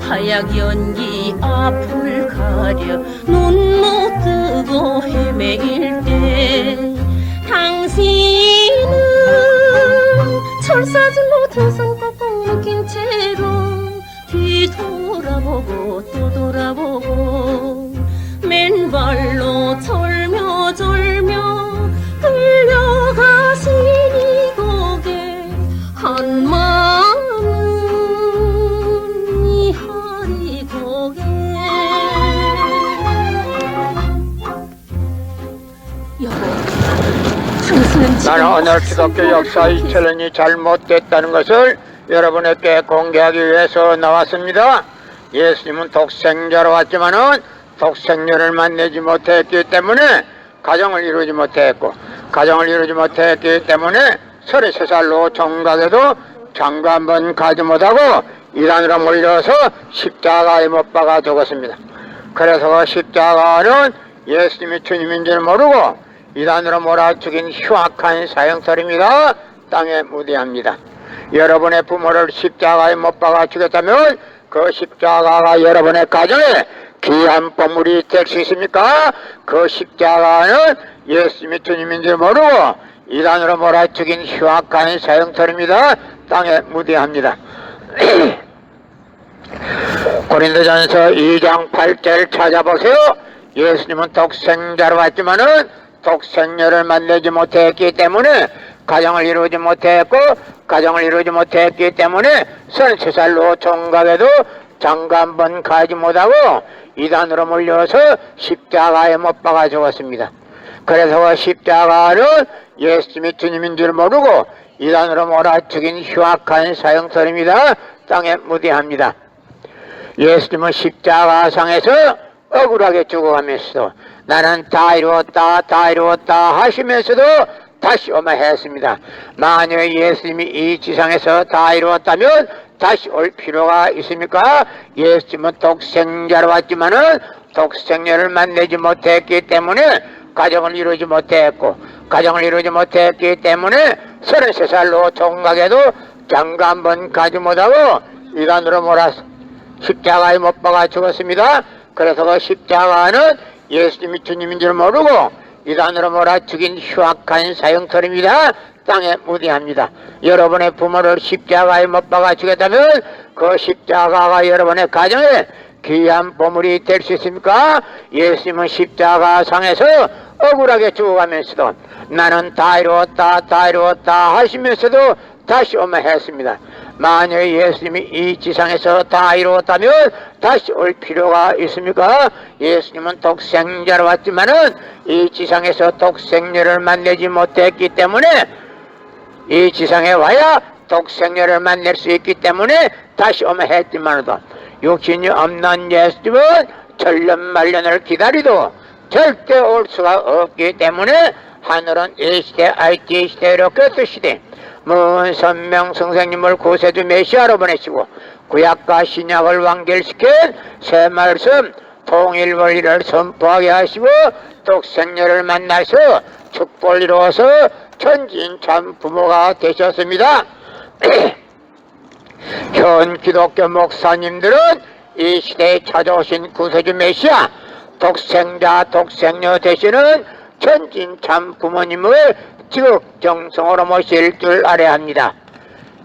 하약 연기 앞을 가려 눈 못 뜨고 헤매일 때 당신은 철사질로 두 손 꽉꽉 묶인 채로 뒤돌아보고 또 돌아보고 맨발로 절며 끌려가신 이 고개 한마음은 이 허리 고개. 여보, 당신은 나는 오늘 기독교 역사 2000년이 잘못됐다는 것을 여러분에게 공개하기 위해서 나왔습니다. 예수님은 독생자로 왔지만은 독생녀를 만나지 못했기 때문에 가정을 이루지 못했고, 가정을 이루지 못했기 때문에 33살로 종각에도 장가 한번 가지 못하고 이단으로 몰려서 십자가에 못 박아 죽었습니다. 그래서 십자가는 예수님이 주님인 줄 모르고 이단으로 몰아 죽인 흉악한 사형설입니다. 땅에 무대합니다. 여러분의 부모를 십자가에 못 박아 죽였다면 그 십자가가 여러분의 가정에 귀한 보물이 될 수 있습니까? 그 십자가는 예수님이 주님인 줄 모르고 이단으로 몰아 죽인 흉악한 사형설입니다. 땅에 무대합니다. 고린도전서 2장 8절을 찾아보세요. 예수님은 독생자로 왔지만은 독생녀를 만나지 못했기 때문에 가정을 이루지 못했고, 가정을 이루지 못했기 때문에 33살로 종각에도 장가 한번 가지 못하고 이단으로 몰려서 십자가에 못 박아 죽었습니다. 그래서 십자가는 예수님이 주님인 줄 모르고 이단으로 몰아 죽인 흉악한 사형설입니다. 땅에 무대합니다. 예수님은 십자가상에서 억울하게 죽어가면서도 나는 다 이루었다 하시면서도 다시 오마 했습니다. 만약 예수님이 이 지상에서 다 이루었다면 다시 올 필요가 있습니까? 예수님은 독생자로 왔지만은 독생녀를 만나지 못했기 때문에 가정을 이루지 못했고, 가정을 이루지 못했기 때문에 33살로 종각에도 장가 한번 가지 못하고 이단으로 몰아서 십자가에 못 박아 죽었습니다. 그래서 그 십자가는 예수님이 주님인 줄 모르고 이단으로 몰아 죽인 흉악한 사형설입니다. 땅에 무대합니다. 여러분의 부모를 십자가에 못 박아 죽였다면 그 십자가가 여러분의 가정에 귀한 보물이 될 수 있습니까? 예수님은 십자가 상에서 억울하게 죽어가면서도 나는 다 이루었다 하시면서도 다시 오마 했습니다. 만약 예수님이 이 지상에서 다 이루었다면 다시 올 필요가 있습니까? 예수님은 독생자로 왔지만은 이 지상에서 독생녀를 만나지 못했기 때문에 이 지상에 와야 독생녀를 만날 수 있기 때문에 다시 오마 했지만도 육신이 없는 예수님은 천년만년을 기다리도 절대 올 수가 없기 때문에 하늘은 이 시대 IT 시대 이렇게 뜻시대 문 선명 성생님을 구세주 메시아로 보내시고 구약과 신약을 완결시킨 새 말씀 통일 원리를 선포하게 하시고 독생녀를 만나서 축복을 이루어서 천진참 부모가 되셨습니다. 현 기독교 목사님들은 이 시대에 찾아오신 구세주 메시아 독생자 독생녀 되시는 천진참 부모님을 지극정성으로 모실 줄 알아야 합니다.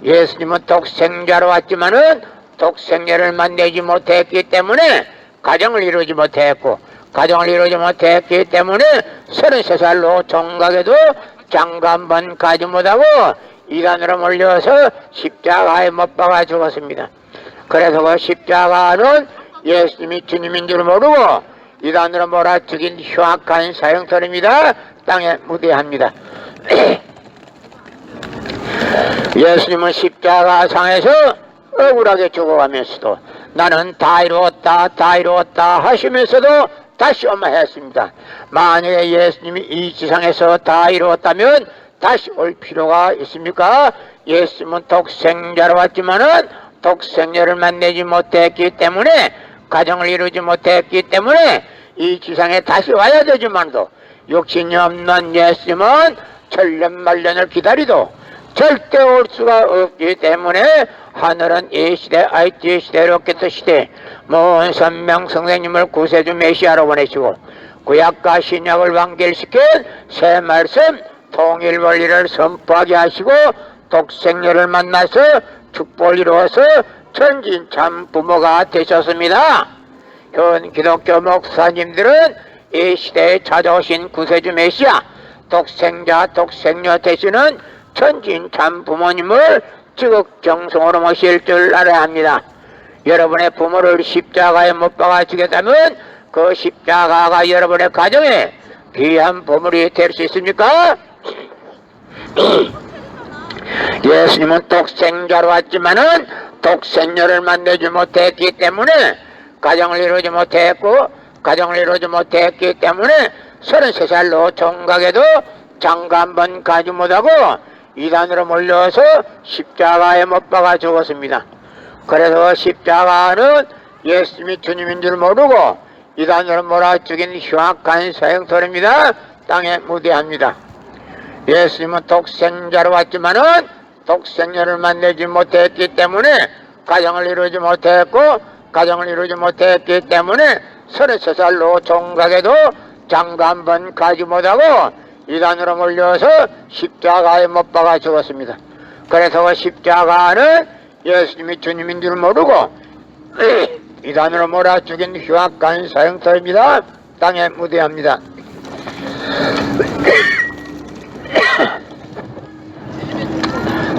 예수님은 독생자로 왔지만은 독생녀를 만나지 못했기 때문에 가정을 이루지 못했고, 가정을 이루지 못했기 때문에 33살로 종각에도 장가 한 번 가지 못하고 이단으로 몰려서 십자가에 못 박아 죽었습니다. 그래서 그 십자가는 예수님이 주님인 줄 모르고 이단으로 몰아 죽인 흉악한 사형터입니다. 땅에 무대합니다. 예수님은 십자가상에서 억울하게 죽어가면서도 나는 다 이루었다 다 이루었다 하시면서도 다시 엄마했습니다. 만약에 예수님이 이 지상에서 다 이루었다면 다시 올 필요가 있습니까? 예수님은 독생자로 왔지만은 독생녀를 만나지 못했기 때문에, 가정을 이루지 못했기 때문에 이 지상에 다시 와야 되지만도 욕심이 없는 예수님은 천년만년을 기다리도 절대 올 수가 없기 때문에 하늘은 이 시대 IT 시대 로켓 시대 모은 선명 선생님을 구세주 메시아로 보내시고 구약과 신약을 완결시킨 새 말씀 통일 원리를 선포하게 하시고 독생녀를 만나서 축복을 이루어서 천진 참 부모가 되셨습니다. 현 기독교 목사님들은 이 시대에 찾아오신 구세주 메시아 독생자 독생녀 되시는 천진 참 부모님을 지극정성으로 모실 줄 알아야 합니다. 여러분의 부모를 십자가에 못 박아 주겠다면 그 십자가가 여러분의 가정에 귀한 보물이 될 수 있습니까? 예수님은 독생자로 왔지만은 독생녀를 만나지 못했기 때문에 가정을 이루지 못했고, 가정을 이루지 못했기 때문에 33살로 종각에도 장가 한 번 가지 못하고 이단으로 몰려서 십자가에 못 박아 죽었습니다. 그래서 십자가는 예수님이 주님인 줄 모르고 이단으로 몰아 죽인 흉악한 사형터입니다. 땅에 무대합니다. 예수님은 독생자로 왔지만은 독생녀를 만나지 못했기 때문에 가정을 이루지 못했고, 가정을 이루지 못했기 때문에 33살로 종각에도 장가 한 번 가지 못하고 이단으로 몰려서 십자가에 못 박아 죽었습니다. 그래서 그 십자가는 예수님이 주님인 줄 모르고 이단으로 몰아 죽인 흉악한 사형터입니다. 땅에 무대합니다.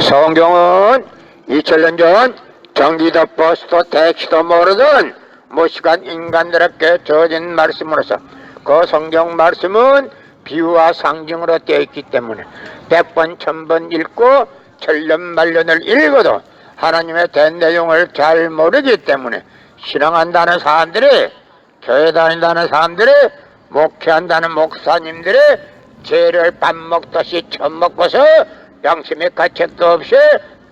성경은 2000년 전 전기도 버스도 택시도 모르던 무식한 인간들에게 주어진 말씀으로서 그 성경 말씀은 비유와 상징으로 되어 있기 때문에 100번 1000번 읽고 천년만년을 읽어도 하나님의 된 내용을 잘 모르기 때문에 신앙한다는 사람들이, 교회 다닌다는 사람들이, 목회한다는 목사님들이 죄를 밥 먹듯이 처먹고서 양심의 가책도 없이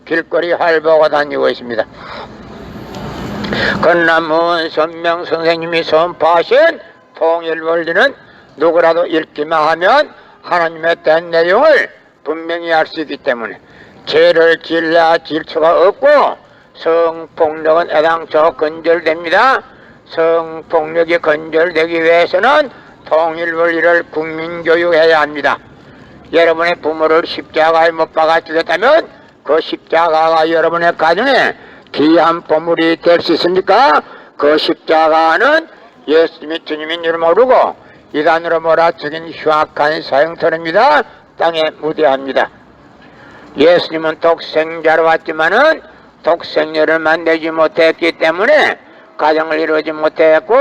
길거리 활보고 다니고 있습니다. 그러나 문선명 선생님이 선포하신 통일 원리는 누구라도 읽기만 하면 하나님의 된 내용을 분명히 알 수 있기 때문에 죄를 질러야 질 수가 없고 성폭력은 애당초 건절됩니다. 성폭력이 건절되기 위해서는 통일 원리를 국민교육해야 합니다. 여러분의 부모를 십자가에 못 박아 주겠다면 그 십자가가 여러분의 가정에 귀한 보물이 될 수 있습니까? 그 십자가는 예수님이 주님인 줄 모르고 이단으로 몰아 죽인 흉악한 사형터입니다. 땅에 무대합니다. 예수님은 독생자로 왔지만은 독생녀를 만나지 못했기 때문에 가정을 이루지 못했고,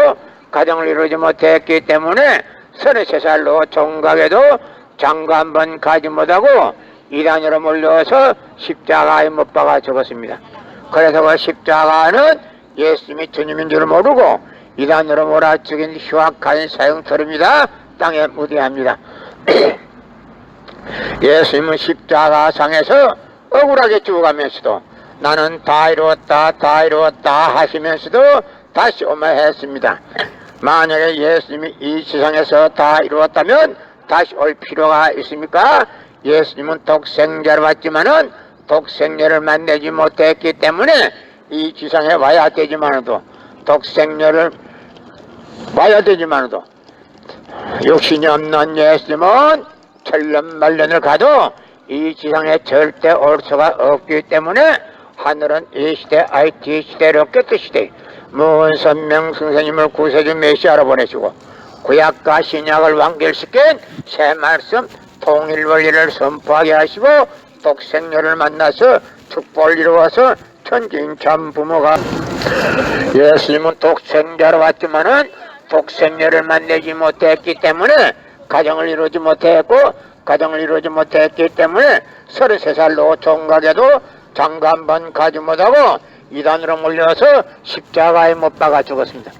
가정을 이루지 못했기 때문에 33살로 종각에도 장가 한 번 가지 못하고 이단으로 몰려서 십자가에 못 박아 죽었습니다. 그래서 그 십자가는 예수님이 주님인 줄 모르고 이단으로 몰아 죽인 흉악한 사형터입니다. 땅에 무대합니다. 예수님은 십자가상에서 억울하게 죽어가면서도 나는 다 이루었다 다 이루었다 하시면서도 다시 오마했습니다. 만약에 예수님이 이 세상에서 다 이루었다면 다시 올 필요가 있습니까? 예수님은 독생자로 왔지만은 독생녀를 만나지 못했기 때문에 이 지상에 와야 되지만도 독생녀를 와야 되지만도 욕심이 없는 예수님은 천년 만년을 가도 이 지상에 절대 올 수가 없기 때문에 하늘은 이 시대 IT 시대로 깨트 시대 문선명 선생님을 구세주 메시아로 보내시고 구약과 신약을 완결시킨 새 말씀 통일원리를 선포하게 하시고 독생녀를 만나서 축복을 이루어서 천진참 부모가 예수님은 독생자로 왔지만은 독생녀를 만나지 못했기 때문에 가정을 이루지 못했고 가정을 이루지 못했기 때문에 33살로 총각에도 장가 한 번 가지 못하고 이단으로 몰려서 십자가에 못 박아 죽었습니다.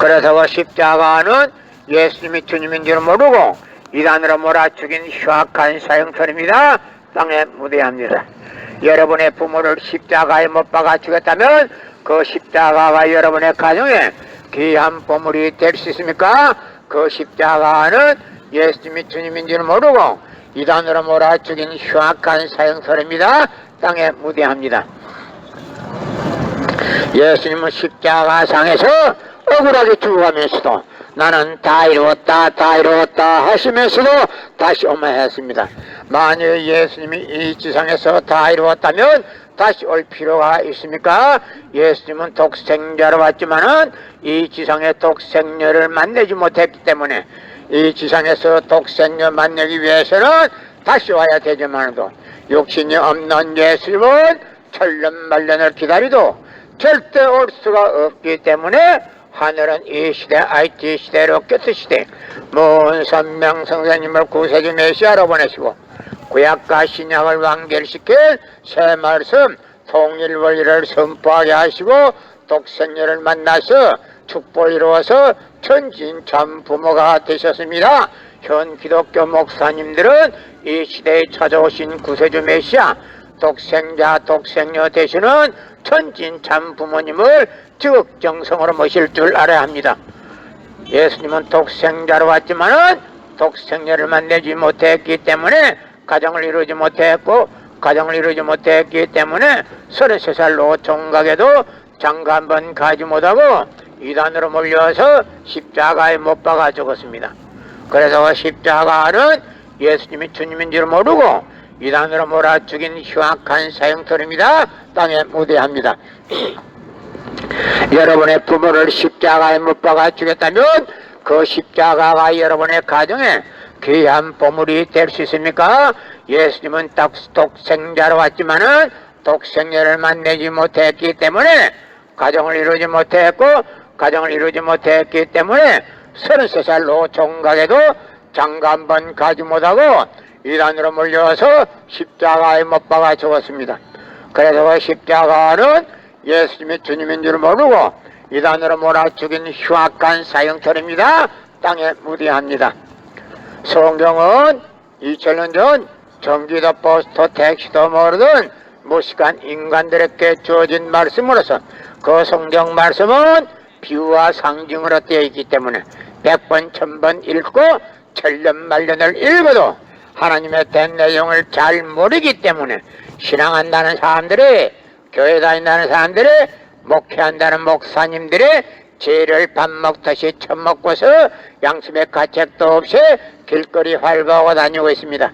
그래서 그 십자가는 예수님이 주님인 줄 모르고 이단으로 몰아 죽인 흉악한 사형설입니다. 땅에 무대합니다. 여러분의 부모를 십자가에 못 박아 죽였다면 그 십자가가 여러분의 가정에 귀한 보물이 될 수 있습니까? 그 십자가는 예수님이 주님인 줄 모르고 이단으로 몰아 죽인 흉악한 사형설입니다. 땅에 무대합니다. 예수님은 십자가상에서 억울하게 죽어가면서도 나는 다 이루었다 하시면서도 다시 오마했습니다. 만일 예수님이 이 지상에서 다 이루었다면 다시 올 필요가 있습니까? 예수님은 독생자로 왔지만은 이 지상에 독생녀를 만나지 못했기 때문에 이 지상에서 독생녀 만나기 위해서는 다시 와야 되지만도 육신이 없는 예수님은 천년 만년을 기다리도 절대 올 수가 없기 때문에 하늘은 이 시대 IT 시대로 깨트 시대 문선명 선생님을 구세주 메시아로 보내시고 구약과 신약을 완결시킨 새 말씀 통일원리를 선포하게 하시고 독생녀를 만나서 축복을 이루어서 천진참 부모가 되셨습니다. 현 기독교 목사님들은 이 시대에 찾아오신 구세주 메시아 독생자 독생녀 되시는 천진참 부모님을 지극정성으로 모실 줄 알아야 합니다. 예수님은 독생자로 왔지만은 독생녀를 만나지 못했기 때문에 가정을 이루지 못했고 가정을 이루지 못했기 때문에 33살로 총각에도 장가 한 번 가지 못하고 이단으로 몰려서 십자가에 못 박아 죽었습니다. 그래서 십자가는 예수님이 주님인 줄 모르고 이단으로 몰아 죽인 흉악한 사형설입니다. 땅에 무대합니다. 여러분의 부모를 십자가에 못 박아 죽였다면 그 십자가가 여러분의 가정에 귀한 보물이 될 수 있습니까? 예수님은 독생자로 왔지만은 독생녀를 만나지 못했기 때문에 가정을 이루지 못했고 가정을 이루지 못했기 때문에 33살로 총각에도 장가 한 번 가지 못하고 이단으로 몰려서 십자가에 못 박아 죽었습니다. 그래서 그 십자가는 예수님이 주님인 줄 모르고 이단으로 몰아 죽인 흉악한 사형설입니다. 땅에 무대합니다. 성경은 2000년 전 전기도 버스도 택시도 모르던 무식한 인간들에게 주어진 말씀으로서 그 성경 말씀은 비유와 상징으로 되어 있기 때문에 100번 1000번 읽고 천년 말년을 읽어도 하나님의 된 내용을 잘 모르기 때문에 신앙한다는 사람들이 교회 다닌다는 사람들이 목회한다는 목사님들이 죄를 밥 먹듯이 처먹고서 양심의 가책도 없이 길거리 활보하고 다니고 있습니다.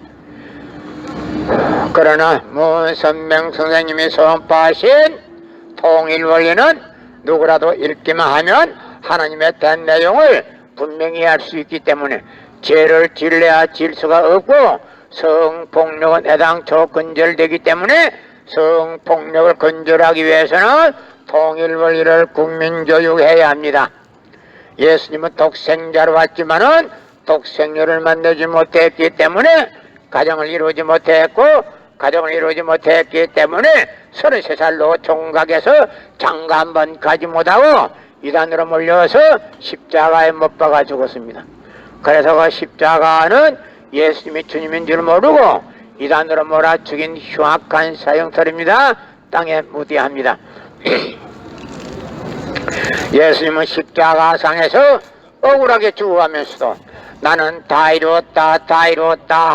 그러나 문선명 선생님이 선포하신 통일원리는 누구라도 읽기만 하면 하나님의 된 내용을 분명히 알 수 있기 때문에 죄를 질래야 질 수가 없고 성폭력은 애당초 근절되기 때문에 성폭력을 근절하기 위해서는 통일원리를 국민교육해야 합니다. 예수님은 독생자로 왔지만은 독생녀를 만나지 못했기 때문에 가정을 이루지 못했고 가정을 이루지 못했기 때문에 33살로 총각에서 장가 한 번 가지 못하고 이단으로 몰려서 십자가에 못 박아 죽었습니다. 그래서 그 십자가는 예수님이 주님인 줄 모르고 이단으로 몰아 죽인 흉악한 사형설입니다. 땅에 무대합니다. 예수님은 십자가상에서 억울하게 죽어가면서도 나는 다 이루었다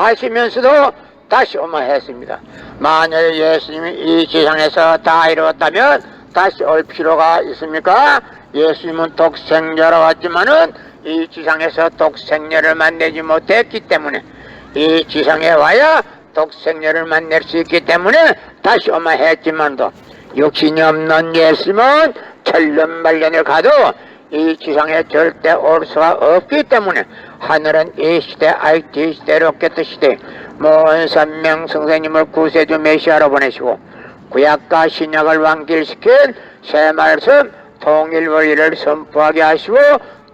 하시면서도 다시 오마했습니다. 만일 예수님이 이 지상에서 다 이루었다면 다시 올 필요가 있습니까? 예수님은 독생자로 왔지만은 이 지상에서 독생녀를 만나지 못했기 때문에, 이 지상에 와야 독생녀를 만날 수 있기 때문에 다시 오마 했지만도, 육신이 없는 예수님은 천년만년을 가도 이 지상에 절대 올 수가 없기 때문에, 하늘은 이 시대 IT 시대 로켓 시대 모은산명 성생님을 구세주 메시아로 보내시고 구약과 신약을 완결시킨 새 말씀 통일원리를 선포하게 하시고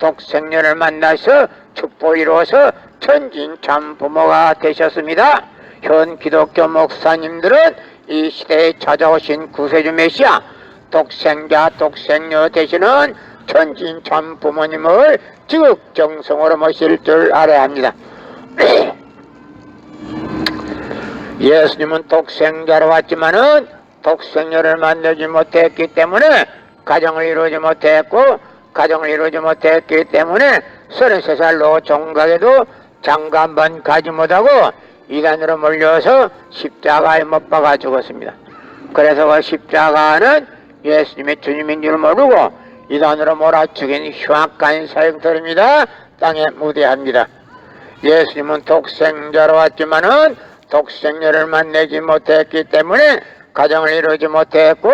독생녀를 만나서 축복을 이루어서 천진참 부모가 되셨습니다. 현 기독교 목사님들은 이 시대에 찾아오신 구세주 메시아 독생자 독생녀 되시는 천진참 부모님을 지극정성으로 모실 줄 알아야 합니다. 예수님은 독생자로 왔지만은 독생녀를 만나지 못했기 때문에 가정을 이루지 못했고, 가정을 이루지 못했기 때문에 33살로 종각에도 장가 한 번 가지 못하고 이단으로 몰려서 십자가에 못 박아 죽었습니다. 그래서 그 십자가는 예수님의 주님인 줄 모르고 이단으로 몰아 죽인 흉악한 사형터입니다. 땅에 무대합니다. 예수님은 독생자로 왔지만은 독생녀를 만나지 못했기 때문에 가정을 이루지 못했고,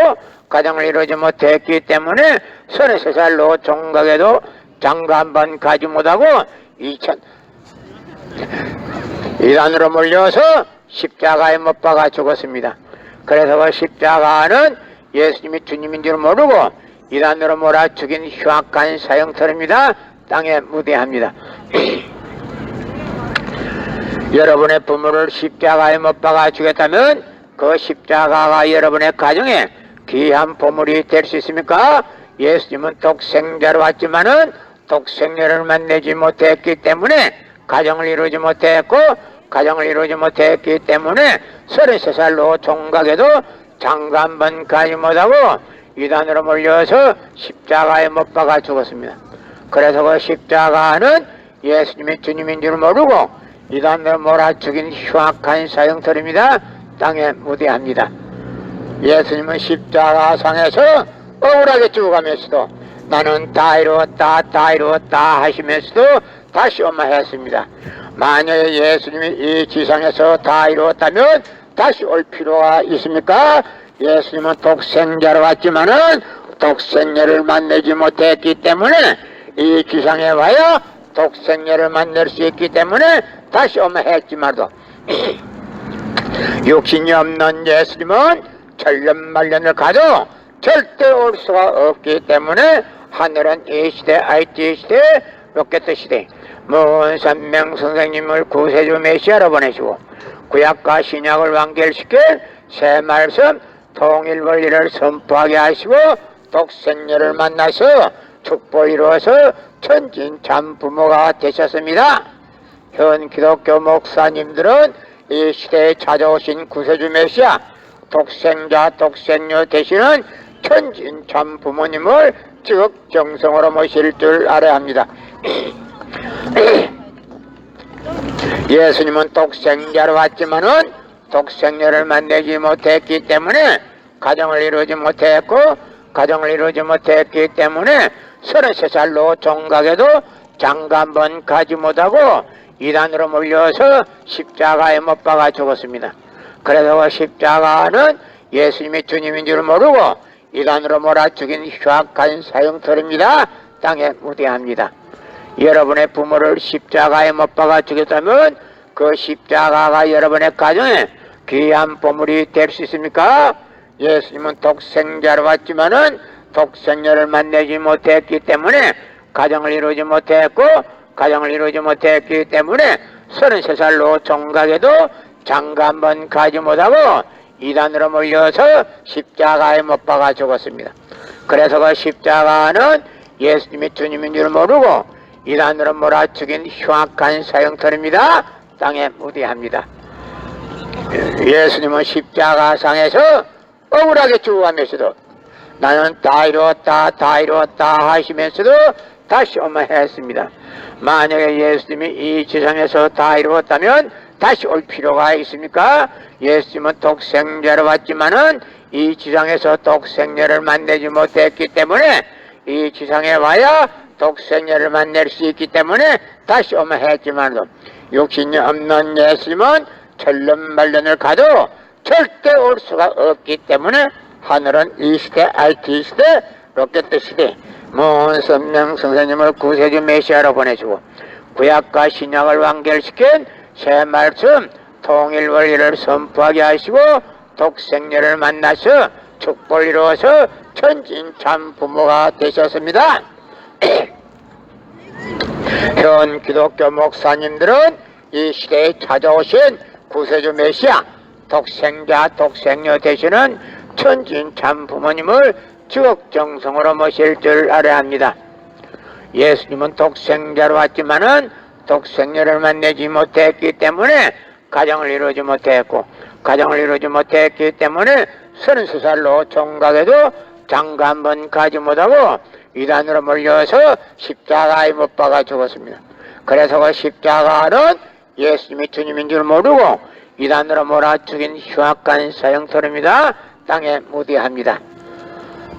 가정을 이루지 못했기 때문에 33살로 종각에도 장가 한 번 가지 못하고 이단으로 몰려서 십자가에 못 박아 죽었습니다. 그래서 그 십자가는 예수님이 주님인 줄 모르고 이단으로 몰아 죽인 흉악한 사형터입니다. 땅에 무대합니다. 여러분의 부모를 십자가에 못 박아 주겠다면 그 십자가가 여러분의 가정에 귀한 보물이 될 수 있습니까? 예수님은 독생자로 왔지만은 독생녀를 만나지 못했기 때문에 가정을 이루지 못했고, 가정을 이루지 못했기 때문에 33살로 종각에도 장가 한 번 가지 못하고 이단으로 몰려서 십자가에 못 박아 죽었습니다. 그래서 그 십자가는 예수님이 주님인 줄 모르고 이단으로 몰아 죽인 흉악한 사형터입니다. 땅에 무대합니다. 예수님은 십자가상에서 억울하게 죽어가면서도 나는 다 이루었다 다 이루었다 하시면서도 다시 오마했습니다. 만약에 예수님이 이 지상에서 다 이루었다면 다시 올 필요가 있습니까? 예수님은 독생자로 왔지만은 독생녀를 만나지 못했기 때문에 이 지상에 와야 독생녀를 만날 수 있기 때문에 다시 오마했지만도 육신이 없는 예수님은 천년만년을 가도 절대 올 수가 없기 때문에 하늘은 이 시대 IT 시대 로켓 시대 문선명 선생님을 구세주 메시아로 보내시고 구약과 신약을 완결시킨 새 말씀 통일원리를 선포하게 하시고 독생녀를 만나서 축복 이루어서 천진참 부모가 되셨습니다. 현 기독교 목사님들은 이 시대에 찾아오신 구세주 메시아 독생자 독생녀 되시는 천진참 부모님을 지극정성으로 모실 줄 알아야 합니다. 예수님은 독생자로 왔지만은 독생녀를 만나지 못했기 때문에 가정을 이루지 못했고, 가정을 이루지 못했기 때문에 33살로 종각에도 장가 한 번 가지 못하고 이단으로 몰려서 십자가에 못 박아 죽었습니다. 그래서 그 십자가는 예수님이 주님인 줄 모르고 이단으로 몰아 죽인 흉악한 사형터입니다. 땅에 무대합니다. 여러분의 부모를 십자가에 못 박아 죽였다면 그 십자가가 여러분의 가정에 귀한 보물이 될 수 있습니까? 예수님은 독생자로 왔지만은 독생녀를 만나지 못했기 때문에 가정을 이루지 못했고, 가정을 이루지 못했기 때문에 33살로 종각에도 장가 한 번 가지 못하고 이단으로 몰려서 십자가에 못 박아 죽었습니다. 그래서 그 십자가는 예수님이 주님인 줄 모르고 이단으로 몰아 죽인 흉악한 사형터입니다. 땅에 무대합니다. 예수님은 십자가상에서 억울하게 죽어가면서도 나는 다 이루었다 다 이루었다 하시면서도 다시 오마했습니다. 만약에 예수님이 이 지상에서 다 이루었다면 다시 올 필요가 있습니까? 예수님은 독생자로 왔지만은 이 지상에서 독생녀를 만나지 못했기 때문에 이 지상에 와야 독생녀를만 낼 수 있기 때문에 다시 오면 했지만도 육신이 없는 예수님은 천년만년을 가도 절대 올 수가 없기 때문에 하늘은 이 시대, IT 시대, 로켓 시대, 문선명 선생님을 구세주 메시아로 보내주고 구약과 신약을 완결시킨 새 말씀 통일원리를 선포하게 하시고 독생녀를 만나서 축복을 이루어서 천진참 부모가 되셨습니다. 현 기독교 목사님들은 이 시대에 찾아오신 구세주 메시아 독생자 독생녀 되시는 천진참 부모님을 지극정성으로 모실 줄 알아야 합니다. 예수님은 독생자로 왔지만은 독생녀를 만나지 못했기 때문에 가정을 이루지 못했고 가정을 이루지 못했기 때문에 33살로 종각에도 장가 한 번 가지 못하고 이단으로 몰려서 십자가에 못 박아 죽었습니다. 그래서 그 십자가는 예수님이 주님인 줄 모르고 이단으로 몰아 죽인 흉악한 사형터입니다. 땅에 무대합니다.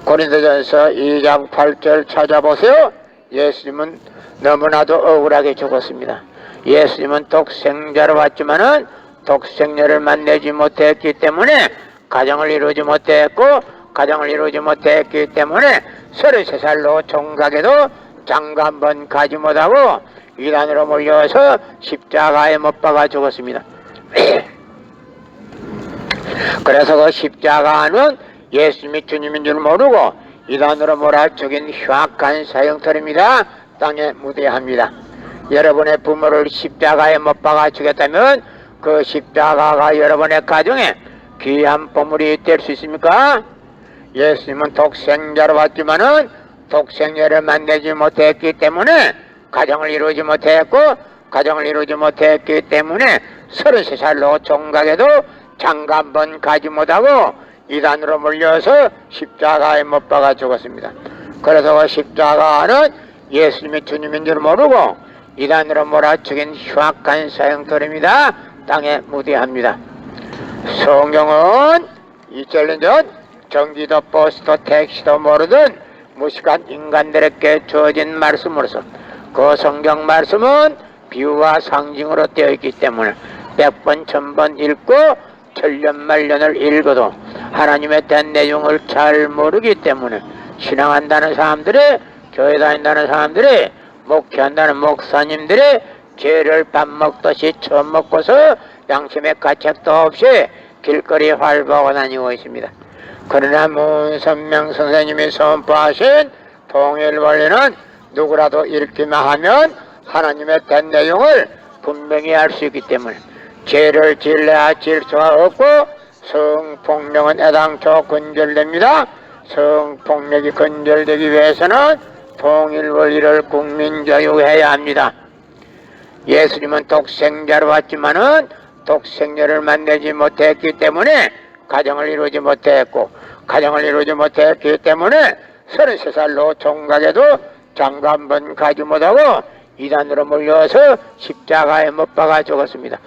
고린도전서 2장 8절 찾아보세요. 예수님은 너무나도 억울하게 죽었습니다. 예수님은 독생자로 왔지만은 독생녀를 만나지 못했기 때문에 가정을 이루지 못했고 가정을 이루지 못했기 때문에 33살로 종각에도 장가 한 번 가지 못하고 이단으로 몰려서 십자가에 못 박아 죽었습니다. 그래서 그 십자가는 예수님이 주님인 줄 모르고 이단으로 몰아 죽인 흉악한 사형터입니다. 땅에 무대합니다. 여러분의 부모를 십자가에 못 박아 죽였다면 그 십자가가 여러분의 가정에 귀한 보물이 될 수 있습니까? 예수님은 독생자로 왔지만은 독생녀를 만나지 못했기 때문에 가정을 이루지 못했고 가정을 이루지 못했기 때문에 33살로 종각에도 장가 한 번 가지 못하고 이단으로 몰려서 십자가에 못 박아 죽었습니다. 그래서 그 십자가는 예수님이 주님인 줄 모르고 이단으로 몰아 죽인 흉악한 사형터입니다. 땅에 무대합니다. 성경은 2,000년 전 전기도 버스도 택시도 모르던 무식한 인간들에게 주어진 말씀으로서 그 성경 말씀은 비유와 상징으로 되어 있기 때문에 100번 1000번 읽고 천년만년을 읽어도 하나님에 대한 내용을 잘 모르기 때문에 신앙한다는 사람들이 교회 다닌다는 사람들이 목회한다는 목사님들이 죄를 밥 먹듯이 처음 먹고서 양심의 가책도 없이 길거리에 활보하고 다니고 있습니다. 그러나 문선명 선생님이 선포하신 통일원리는 누구라도 읽기만 하면 하나님의 된 내용을 분명히 알 수 있기 때문에 죄를 질러야 질 수가 없고 성폭력은 애당초 근절됩니다. 성폭력이 근절되기 위해서는 통일원리를 국민교육해야 합니다. 예수님은 독생자로 왔지만은 독생녀를 만나지 못했기 때문에 가정을 이루지 못했고 가정을 이루지 못했기 때문에 33살로 종각에도 장가 한 번 가지 못하고 이단으로 몰려서 십자가에 못 박아 죽었습니다.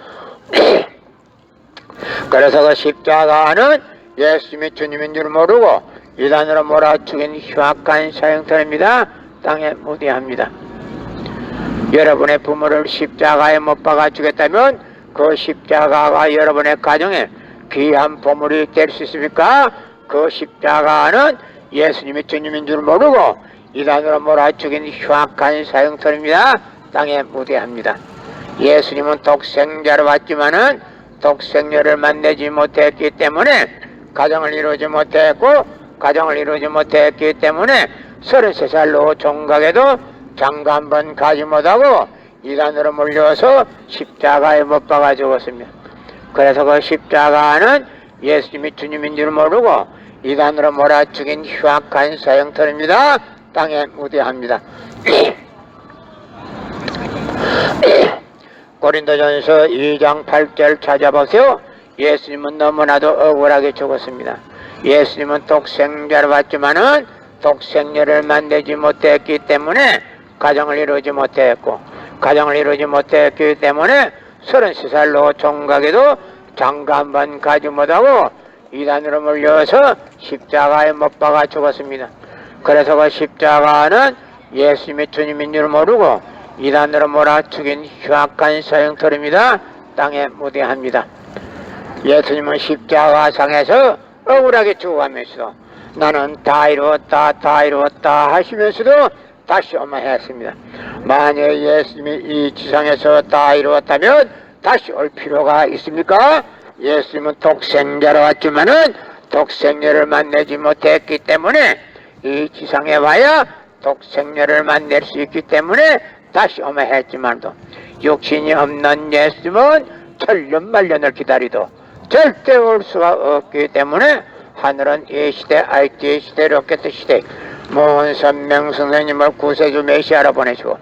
그래서 그 십자가는 예수님이 주님인 줄 모르고 이단으로 몰아 죽인 흉악한 사형터입니다. 땅에 무대합니다. 여러분의 부모를 십자가에 못 박아 죽였다면 그 십자가가 여러분의 가정에 귀한 보물이 될 수 있습니까? 그 십자가는 예수님이 주님인 줄 모르고 이단으로 몰아 죽인 흉악한 사형터입니다. 땅에 무대합니다. 예수님은 독생자로 왔지만은 독생녀를 만나지 못했기 때문에 가정을 이루지 못했고 가정을 이루지 못했기 때문에 33살로 종각에도 장가 한 번 가지 못하고 이단으로 몰려서 십자가에 못 박아 죽었습니다. 그래서 그 십자가는 예수님이 주님인 줄 모르고 이단으로 몰아 죽인 흉악한 사형터입니다. 땅에 무대합니다. 고린도전서 2장 8절 찾아보세요. 예수님은 너무나도 억울하게 죽었습니다. 예수님은 독생자로 왔지만은 독생녀를 만나지 못했기 때문에 가정을 이루지 못했고 가정을 이루지 못했기 때문에 33살로 종각에도 장가 한 번 가지 못하고 이단으로 몰려서 십자가에 못 박아 죽었습니다. 그래서 그 십자가는 예수님이 주님인 줄 모르고 이단으로 몰아죽인 흉악한 사형터입니다. 땅에 무대합니다. 예수님은 십자가상에서 억울하게 죽어가면서 나는 다 이루었다 다 이루었다 하시면서도 다시 오마했습니다. 만약 예수님이 이 지상에서 다 이루었다면 다시 올 필요가 있습니까? 예수님은 독생자로 왔지만은 독생자를 만나지 못했기 때문에 이 지상에 와야 독생자를 만날 수 있기 때문에 다시 오마했지만도 육신이 없는 예수님은 천년만년을 기다리도 절대 올 수가 없기 때문에 하늘은 이 시대, IT 시대, 로켓 시대, 모은 선명 선생님을 구세주 메시아로 보내시고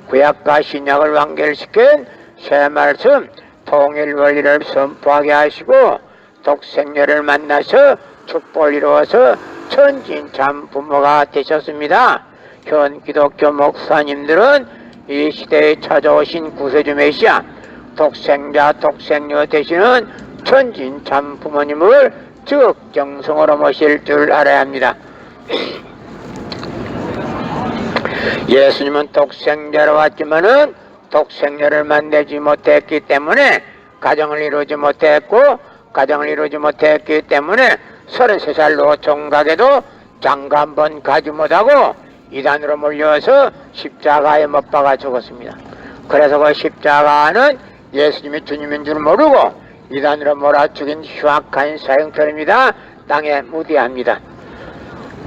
구약과 신약을 완결시킨 새 말씀 통일 원리를 선포하게 하시고 독생녀를 만나서 축복을 이루어서 천진 참 부모가 되셨습니다. 현 기독교 목사님들은 이 시대에 찾아오신 구세주 메시아 독생자 독생녀 되시는 천진 참 부모님을 적정성으로 모실 줄 알아야 합니다. 예수님은 독생자로 왔지만은 독생녀를 만나지 못했기 때문에 가정을 이루지 못했고 가정을 이루지 못했기 때문에 33살로 종각에도 장가 한 번 가지 못하고 이단으로 몰려서 십자가에 못 박아 죽었습니다. 그래서 그 십자가는 예수님이 주님인 줄 모르고 이단으로 몰아 죽인 흉악한 사형터입니다. 땅에 무대합니다.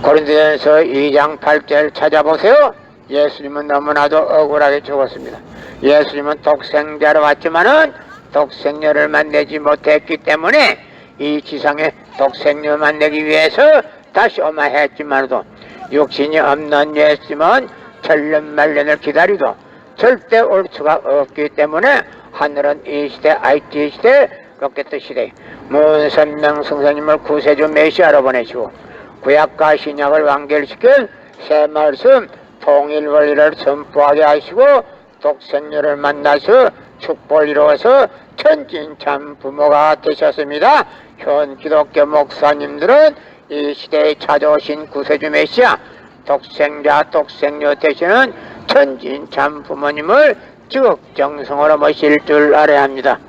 고린도전서 2장 8절 찾아보세요. 예수님은 너무나도 억울하게 죽었습니다. 예수님은 독생자로 왔지만은 독생녀를 만나지 못했기 때문에 이 지상에 독생녀 만나기 위해서 다시 오마했지만도 육신이 없는 예수님은 천년만년을 기다리도 절대 올 수가 없기 때문에 하늘은 이 시대, IT 시대, 로켓 시대, 모든 선명 성사님을 구세주 메시아로 보내시고 구약과 신약을 완결시킨 새 말씀 통일 원리를 선포하게 하시고 독생녀를 만나서 축복을 이루어서 천진참 부모가 되셨습니다. 현 기독교 목사님들은 이 시대에 찾아오신 구세주 메시아 독생자 독생녀 되시는 천진참 부모님을 적정성으로 모실 줄 알아야 합니다.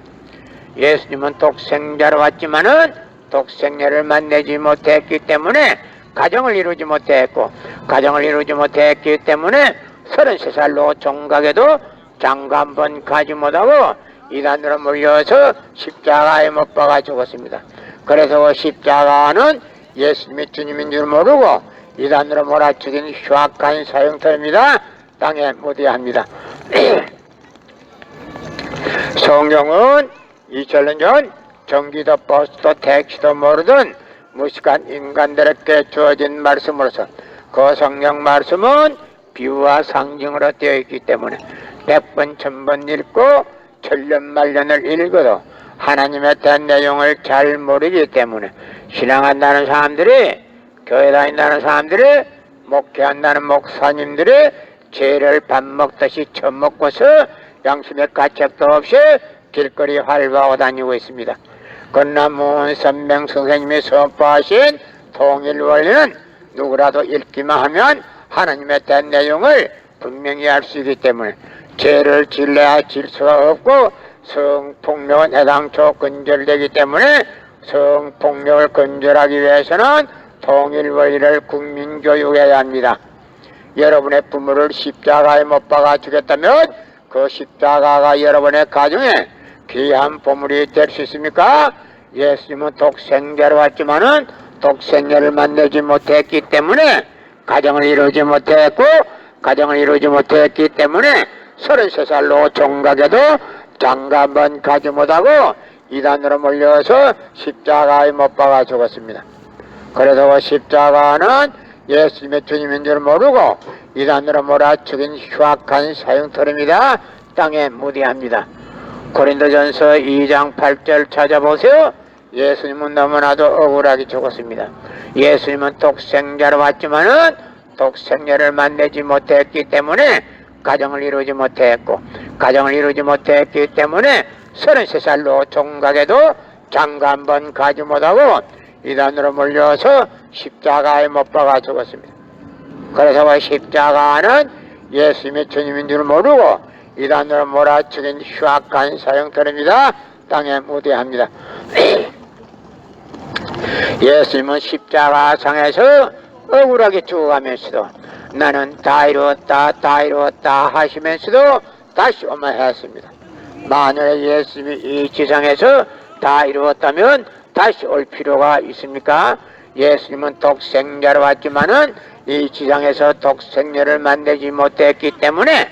예수님은 독생자로 왔지만은 독생녀를 만나지 못했기 때문에 가정을 이루지 못했고 가정을 이루지 못했기 때문에 33살로 종각에도 장가 한 번 가지 못하고 이단으로 몰려서 십자가에 못 박아 죽었습니다. 그래서 그 십자가는 예수님이 주님인 줄 모르고 이단으로 몰아 죽인 흉악한 사형터입니다. 땅에 무대합니다. 성경은 2000년 전 전기도 버스도 택시도 모르던 무식한 인간들에게 주어진 말씀으로서 그 성경 말씀은 비유와 상징으로 되어 있기 때문에 100번 1000번 읽고 천년만년을 읽어도 하나님에 대한 내용을 잘 모르기 때문에 신앙한다는 사람들이 교회 다닌다는 사람들이 목회한다는 목사님들이 죄를 밥 먹듯이 처먹고서 양심의 가책도 없이 길거리 활보하고 다니고 있습니다. 그러나 모은 선명 선생님이 선포하신 통일 원리는 누구라도 읽기만 하면 하나님에 대한 내용을 분명히 알 수 있기 때문에 죄를 질러야 질 수가 없고 성폭력은 애당초 근절되기 때문에 성폭력을 근절하기 위해서는 통일 원리를 국민교육해야 합니다. 여러분의 부모를 십자가에 못 박아 주겠다면 그 십자가가 여러분의 가정에 귀한 보물이 될 수 있습니까? 예수님은 독생자로 왔지만은 독생자를 만나지 못했기 때문에 가정을 이루지 못했고 가정을 이루지 못했기 때문에 33살로 종각에도 장가 한 번 가지 못하고 이단으로 몰려서 십자가에 못 박아 죽었습니다. 그래서 그 십자가는 예수님의 주님인 줄 모르고 이단으로 몰아 죽인 흉악한 사형터입니다. 땅에 무대합니다. 고린도전서 2장 8절 찾아보세요. 예수님은 너무나도 억울하게 죽었습니다. 예수님은 독생자로 왔지만은 독생자를 만나지 못했기 때문에 가정을 이루지 못했고 가정을 이루지 못했기 때문에 33살로 종각에도 장가 한 번 가지 못하고 이단으로 몰려서 십자가에 못 박아 죽었습니다. 그래서 그 십자가는 예수님이 주님인 줄 모르고 이단으로 몰아치긴 흉악한 사형터입니다. 땅에 무대합니다. 예수님은 십자가상에서 억울하게 죽어가면서도 나는 다 이루었다 다 이루었다 하시면서도 다시 오마했습니다. 만약에 예수님이 이 지상에서 다 이루었다면 다시 올 필요가 있습니까? 예수님은 독생자로 왔지만은 이 지상에서 독생녀를 만들지 못했기 때문에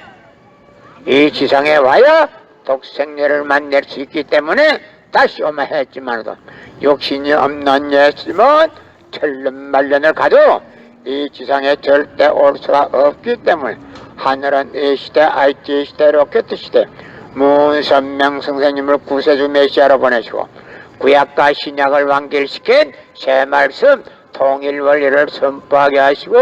이 지상에 와야 독생녀를 만날 수 있기 때문에 다시 오마했지만도 욕심이 없는 예수님은 천년만년을 가도 이 지상에 절대 올 수가 없기 때문에 하늘은 이 시대 IT 시대 로켓 시대 문선명 선생님을 구세주 메시아로 보내시고 구약과 신약을 완결시킨 새 말씀 통일 원리를 선포하게 하시고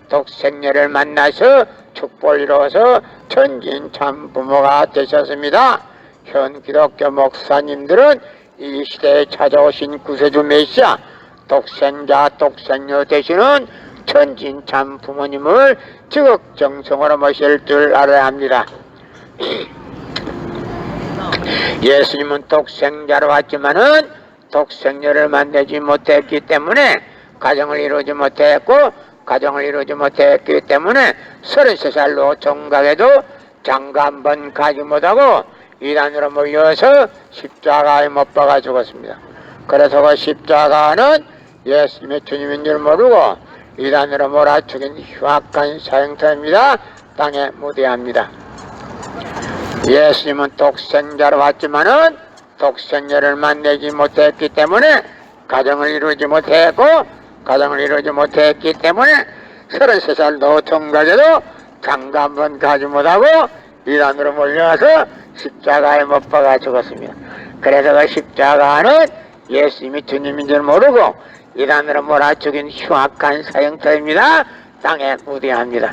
독생녀를 만나서 축복을 이루어서 천진 참 부모가 되셨습니다. 현 기독교 목사님들은 이 시대에 찾아오신 구세주 메시아 독생자 독생녀 되시는 천진 참 부모님을 지극정성으로 모실 줄 알아야 합니다. 예수님은 독생자로 왔지만은 독생녀를 만들지 못했기 때문에 가정을 이루지 못했고 가정을 이루지 못했기 때문에 33살로 종각에도 장가 한 번 가지 못하고 이단으로 몰려서 십자가에 못 박아 죽었습니다. 그래서 그 십자가는 예수님의 주님인 줄 모르고 이단으로 몰아죽인 흉악한 사형터입니다. 땅에 무대합니다. 예수님은 독생자로 왔지만은 독생녀를 만나지 못했기 때문에 가정을 이루지 못했고 가정을 이루지 못했기 때문에 33살 노총각에도 장가 한 번 가지 못하고 이단으로 몰려서 십자가에 못 박아 죽었습니다. 그래서 그 십자가는 예수님이 주님인 줄 모르고 이단으로 몰아죽인 흉악한 사형터입니다. 땅에 무대합니다.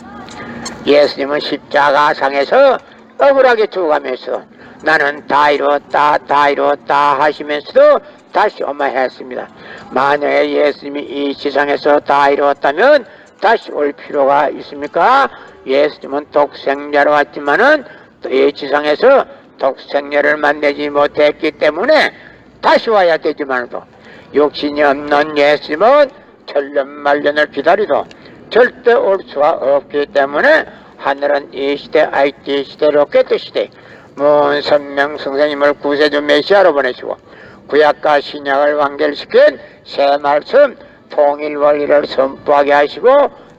예수님은 십자가상에서 억울하게 죽어가면서 나는 다 이루었다 다 이루었다 하시면서도 다시 오마했습니다. 만약에 예수님이 이 세상에서 다 이루었다면 다시 올 필요가 있습니까? 예수님은 독생자로 왔지만은 이 지상에서 독생녀를 만나지 못했기 때문에 다시 와야 되지만도 욕심이 없는 예수님은 천년만년을 기다리도 절대 올 수가 없기 때문에 하늘은 이 시대 IT 시대 로켓 시대 문선명 선생님을 구세주 메시아로 보내시고 구약과 신약을 완결시킨 새 말씀 통일 원리를 선포하게 하시고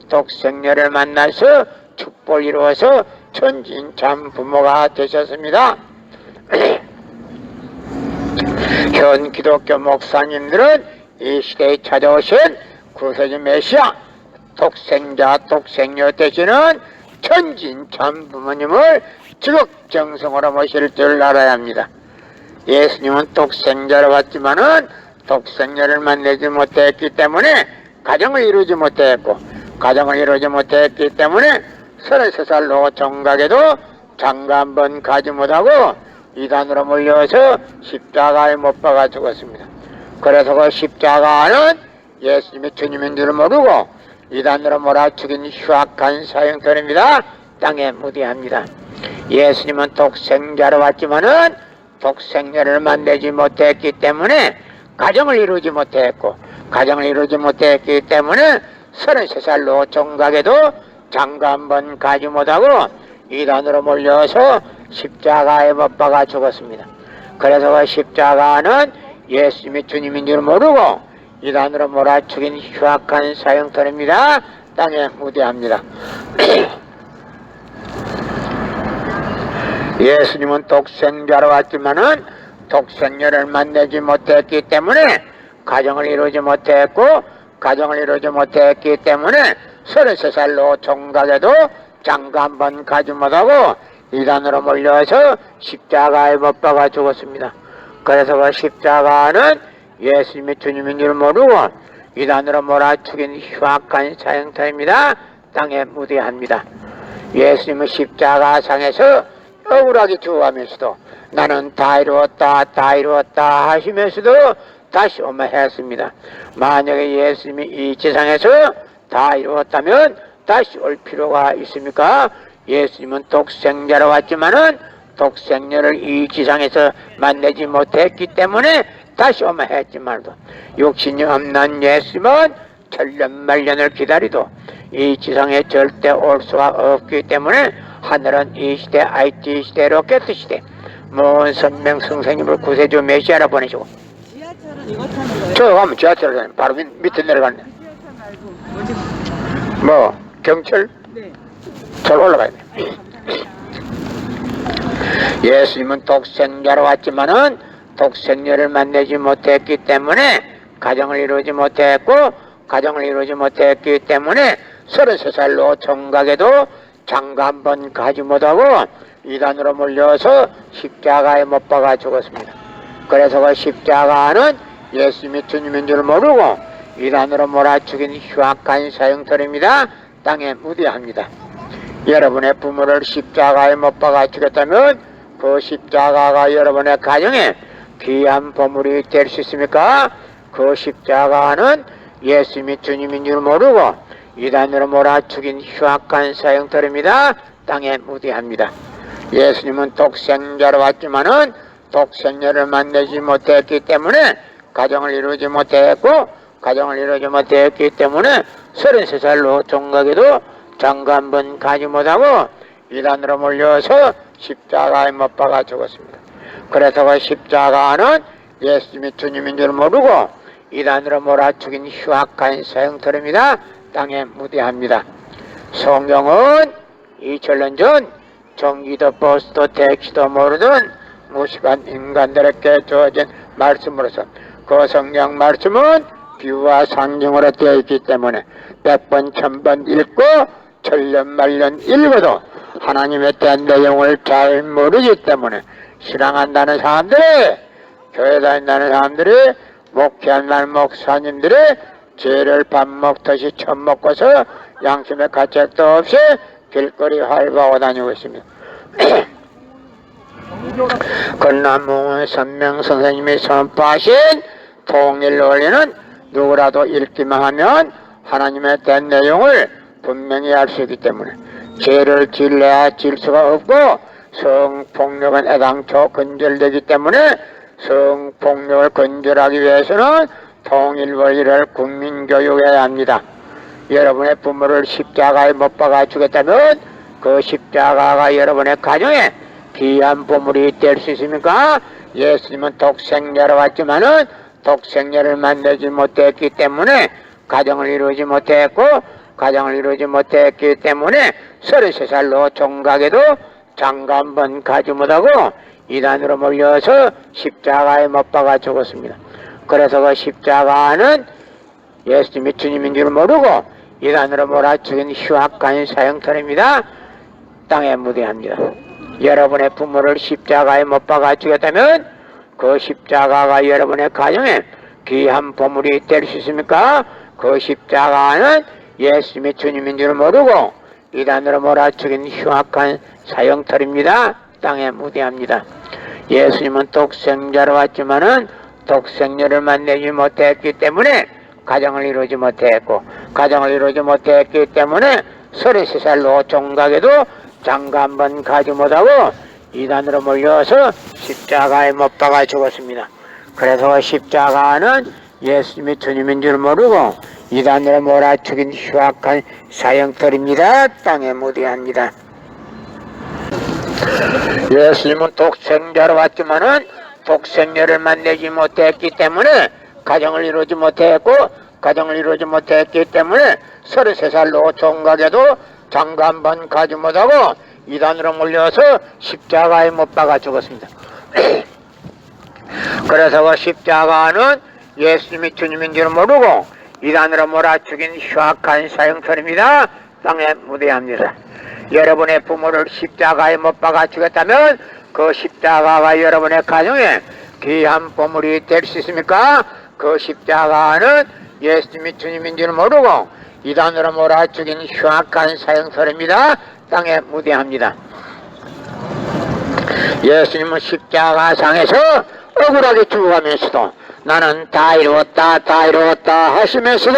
독생녀를 만나서 축복을 이루어서 천진참 부모가 되셨습니다. 현 기독교 목사님들은 이 시대에 찾아오신 구세주 메시아 독생자 독생녀 되시는 천진참 부모님을 지극정성으로 모실 줄 알아야 합니다. 예수님은 독생자로 왔지만은 독생녀를 만나지 못했기 때문에 가정을 이루지 못했고 가정을 이루지 못했기 때문에 33살로 종각에도 장가 한 번 가지 못하고 이단으로 몰려서 십자가에 못 박아 죽었습니다. 그래서 그 십자가는 예수님이 주님인 줄 모르고 이단으로 몰아죽인 흉악한 사형터입니다. 땅에 무대합니다. 예수님은 독생자로 왔지만은 독생녀를 만나지 못했기 때문에 가정을 이루지 못했고 가정을 이루지 못했기 때문에 33살로 종각에도 장가 한 번 가지 못하고 이단으로 몰려서 십자가에 못 박아 죽었습니다. 그래서 그 십자가는 예수님이 주님인 줄 모르고 이단으로 몰아죽인 흉악한 사형터입니다. 땅에 무대합니다. 예수님은 독생자로 왔지만은 독생녀를 만나지 못했기 때문에 가정을 이루지 못했고 가정을 이루지 못했기 때문에 33살로 종각에도 장가 한 번 가지 못하고 이단으로 몰려서 십자가에 못 박아 죽었습니다. 그래서 그 십자가는 예수님이 주님인 줄 모르고 이단으로 몰아죽인 흉악한 사형터입니다. 땅에 무대합니다. 예수님은 십자가상에서 억울하게 죽어가면서도 나는 다 이루었다 다 이루었다 하시면서도 다시 오마했습니다. 만약에 예수님이 이 세상에서 다 이루었다면 다시 올 필요가 있습니까? 예수님은 독생자로 왔지만은 독생녀를 이 지상에서 만나지 못했기 때문에 다시 오면 했지만도 육신이 없는 예수님은 천년만년을 기다리도 이 지상에 절대 올 수가 없기 때문에 하늘은 이 시대 IT 시대 로켓 시대 먼 선명 성생님을 구세주 메시아라 보내시고 지하철은 이거 타는 거예요? 저 가면 지하철 가면 바로 밑에 내려가네. 지하철 말고 뭐지? 뭐 경철 네. 절 올라가야 돼. 예수님은 독생자로 왔지만은 독생녀를 만나지 못했기 때문에 가정을 이루지 못했고 가정을 이루지 못했기 때문에 33살로 총각에도 장가 한 번 가지 못하고 이단으로 몰려서 십자가에 못 박아 죽었습니다. 그래서 그 십자가는 예수님이 주님인 줄 모르고 이단으로 몰아죽인 흉악한 사형터입니다. 땅에 무대합니다. 여러분의 부모를 십자가에 못 박아 죽였다면 그 십자가가 여러분의 가정에 귀한 보물이 될 수 있습니까? 그 십자가는 예수님이 주님인 줄 모르고 이단으로 몰아죽인 흉악한 사형터입니다. 땅에 무대합니다. 예수님은 독생자로 왔지만은 독생녀를 만나지 못했기 때문에 가정을 이루지 못했고 가정을 이루지 못했기 때문에 33살로 종각에도 장가 한 번 가지 못하고 이단으로 몰려서 십자가에 못 박아 죽었습니다. 그래서 그 십자가는 예수님이 주님인 줄 모르고 이단으로 몰아죽인 흉악한 사형터입니다. 땅에 무대합니다. 성경은 2000년 전 전기도 버스도 택시도 모르던 무식한 인간들에게 주어진 말씀으로서 그 성경 말씀은 비유와 상징으로 되어 있기 때문에 100번 1000번 읽고 천년만년 읽어도 하나님에 대한 내용을 잘 모르기 때문에 신앙한다는 사람들이 교회 다닌다는 사람들이 목회한다는 목사님들이 죄를 밥 먹듯이 처먹고서 양심의 가책도 없이 길거리 활보하고 다니고 있습니다. 건나무 선명 선생님이 선포하신 통일 원리는 누구라도 읽기만 하면 하나님에 대한 내용을 분명히 알 수 있기 때문에 죄를 질러야 질 수가 없고 성폭력은 애당초 근절되기 때문에 성폭력을 근절하기 위해서는 통일 원리를 국민교육해야 합니다. 여러분의 부모를 십자가에 못 박아 주겠다면 그 십자가가 여러분의 가정에 귀한 보물이 될 수 있습니까? 예수님은 독생자로 왔지만은 독생자를 만나지 못했기 때문에 가정을 이루지 못했고 가정을 이루지 못했기 때문에 33살로 종각에도 장가 한 번 가지 못하고 이단으로 몰려서 십자가에 못 박아 죽었습니다. 그래서 그 십자가는 예수님이 주님인 줄 모르고 이단으로 몰아죽인 흉악한 사형터입니다. 땅에 무대합니다. 여러분의 부모를 십자가에 못 박아 죽였다면 그 십자가가 여러분의 가정에 귀한 보물이 될 수 있습니까? 그 십자가는 예수님이 주님인 줄 모르고 이단으로 몰아죽인 흉악한 사형터입니다. 땅에 무대합니다. 예수님은 독생자로 왔지만은 독생녀를 만나지 못했기 때문에 가정을 이루지 못했고 가정을 이루지 못했기 때문에 33살로 종각에도 장가 한 번 가지 못하고 이단으로 몰려서 십자가에 못 박아 죽었습니다. 그래서 십자가는 예수님이 주님인 줄 모르고 이단으로 몰아죽인 흉악한 사형터입니다. 땅에 무대합니다. 예수님은 독생자로 왔지만은 독생녀를 만나지 못했기 때문에 가정을 이루지 못했고 가정을 이루지 못했기 때문에 33살로 종각에도 장가 한 번 가지 못하고 이단으로 몰려서 십자가에 못 박아 죽었습니다. 그래서 그 십자가는 예수님이 주님인 줄 모르고 이단으로 몰아죽인 흉악한 사형터입니다. 땅에 무대합니다. 여러분의 부모를 십자가에 못 박아 죽였다면 그 십자가가 여러분의 가정에 귀한 보물이 될 수 있습니까? 그 십자가는 예수님이 주님인 줄 모르고 이단으로 몰아죽인 흉악한 사형터입니다. 땅에 무대합니다. 예수님은 십자가상에서 억울하게 죽어가면서도 나는 다 이루었다 하시면서도